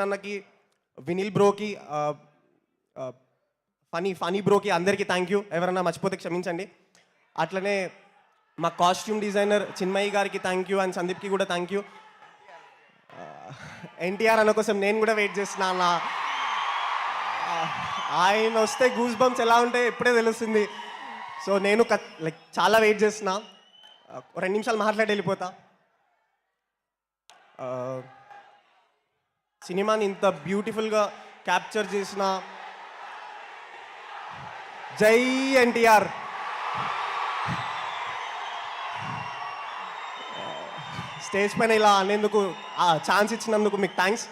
అన్నకి, వినిల్ బ్రోకి, ఫనీ బ్రోకి అందరికీ thank you. ఎవరన్నా మర్చిపోతే క్షమించండి. అట్లనే మా కాస్ట్యూమ్ డిజైనర్ చిన్మయి గారికి థ్యాంక్ యూ అండ్ సందీప్కి కూడా థ్యాంక్ యూ. ఎన్టీఆర్ అన్న కోసం నేను కూడా వెయిట్ చేస్తున్నా. ఆయన వస్తే గూస్ బంప్స్ ఎలా ఉంటాయో ఇప్పుడే తెలుస్తుంది. సో నేను లైక్ చాలా వెయిట్ చేస్తున్నా. 2 నిమిషాలు మాట్లాడి వెళ్ళిపోతా. సినిమాని ఇంత బ్యూటిఫుల్గా క్యాప్చర్ చేసిన జై ఎన్టీఆర్. స్టేజ్ పైన ఇలా అనేందుకు ఛాన్స్ ఇచ్చినందుకు మీకు థ్యాంక్స్.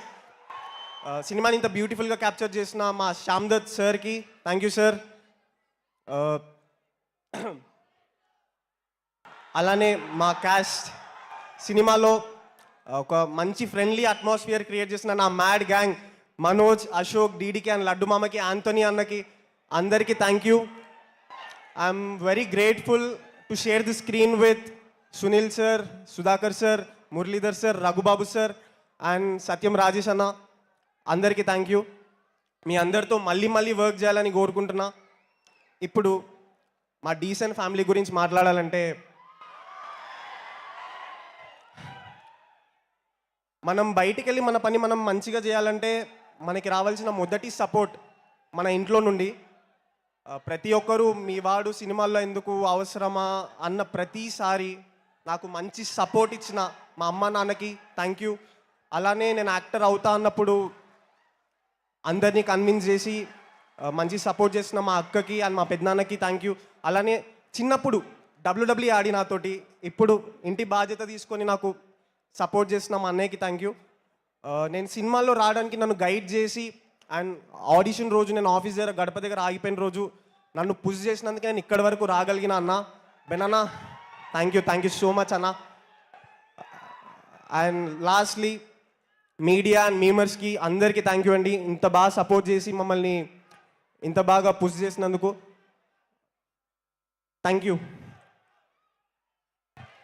సినిమాని ఇంత బ్యూటిఫుల్గా క్యాప్చర్ చేసిన మా శ్యామ్ దత్ సార్కి థ్యాంక్ యూ సార్. అలానే మా క్యాస్ట్ సినిమాలో ఒక మంచి ఫ్రెండ్లీ అట్మాస్ఫియర్ క్రియేట్ చేసిన నా మ్యాడ్ గ్యాంగ్ మనోజ్, అశోక్, డీడీకి అండ్ లడ్డు మామకి, ఆంటోనీ అన్నకి అందరికీ thank you. I'm very grateful to share the screen with Sunil sir, Sudhakar sir, Muralidhar sir, Raghubabu sir and Satyam Rajesh అన్న. అందరికీ థ్యాంక్ యూ. మీ అందరితో మళ్ళీ వర్క్ చేయాలని కోరుకుంటున్నా. ఇప్పుడు మా డీసెంట్ ఫ్యామిలీ గురించి మాట్లాడాలంటే మనం బయటికి వెళ్ళి మన పని మనం మంచిగా చేయాలంటే మనకి రావాల్సిన మొదటి సపోర్ట్ మన ఇంట్లో నుండి. ప్రతి ఒక్కరూ మీ వాడు సినిమాల్లో ఎందుకు అవసరమా అన్న ప్రతిసారి నాకు మంచి సపోర్ట్ ఇచ్చిన మా అమ్మ నాన్నకి థ్యాంక్ యూ. అలానే నేను యాక్టర్ అవుతా అన్నప్పుడు అందరినీ కన్విన్స్ చేసి మంచి సపోర్ట్ చేసిన మా అక్కకి అండ్ మా పెద్దనాన్నకి థ్యాంక్ యూ. అలానే చిన్నప్పుడు WWE ఆడి నాతోటి ఇప్పుడు ఇంటి బాధ్యత తీసుకొని నాకు సపోర్ట్ చేసిన మా అన్నయ్యకి థ్యాంక్ యూ. నేను సినిమాల్లో రావడానికి నన్ను గైడ్ చేసి అండ్ ఆడిషన్ రోజు నేను ఆఫీస్ దగ్గర గడప దగ్గర ఆగిపోయిన రోజు నన్ను పుష్ చేసినందుకు నేను ఇక్కడి వరకు రాగలిగిన అన్న బెనన్నా థ్యాంక్ యూ సో మచ్ అన్న. అండ్ లాస్ట్లీ మీడియా అండ్ మీమర్స్కి అందరికీ థ్యాంక్ యూ అండి. ఇంత బాగా సపోర్ట్ చేసి మమ్మల్ని ఇంత బాగా పుష్ చేసినందుకు thank you.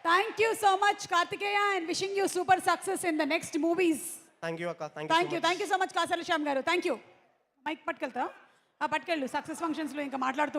Thank you so much, Kartikeya, and wishing you super success in the next movies. Thank you అక్క. Thank you so much, Kasala Shyam garu. Thank you. Mike పట్టుకెళ్తా పట్టుకెళ్ళు. సక్సెస్ ఫంక్షన్స్లో ఇంకా మాట్లాడుతూ